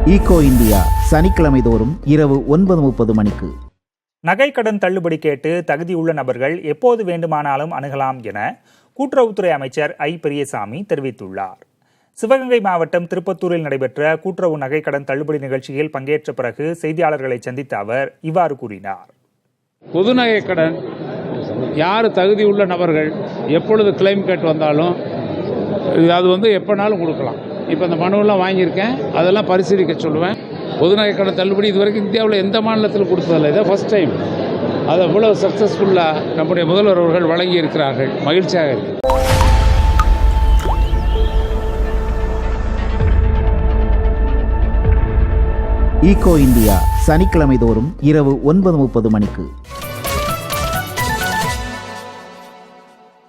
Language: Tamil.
ஈகோ இந்தியா சனிக்கிழமை தோறும் இரவு 9:30 மணிக்கு. நகைக்கடன் தள்ளுபடி கேட்டு தகுதியுள்ள நபர்கள் எப்போது வேண்டுமானாலும் அணுகலாம் என கூட்டுறவுத்துறை அமைச்சர் ஐ. பெரியசாமி தெரிவித்துள்ளார். சிவகங்கை மாவட்டம் திருப்பத்தூரில் நடைபெற்ற கூட்டுறவு நகைக்கடன் தள்ளுபடி நிகழ்ச்சியில் பங்கேற்ற பிறகு செய்தியாளர்களை சந்தித்த அவர் இவ்வாறு கூறினார். பொது நகைக்கடன் யார் தகுதியுள்ள நபர்கள் எப்பொழுது கிளைம் கேட்டு வந்தாலும் அது எப்போனாலும் கொடுக்கலாம். இப்போ இந்த மனுவெல்லாம் வாங்கியிருக்கேன், அதெல்லாம் பரிசீலிக்க சொல்லுவேன். பொது நகைக்கடன் தள்ளுபடி இதுவரைக்கும் இந்தியாவில் எந்த மாநிலத்தில் கொடுத்ததில்லை, இதை ஃபர்ஸ்ட் டைம். அதை இவ்வளோ சக்ஸஸ்ஃபுல்லாக நம்முடைய முதல்வர் அவர்கள் வழங்கி இருக்கிறார்கள். மகிழ்ச்சியாக இருக்கு. ஈகோ இந்தியா சனிக்கிழமை தோறும் இரவு 9:30 மணிக்கு.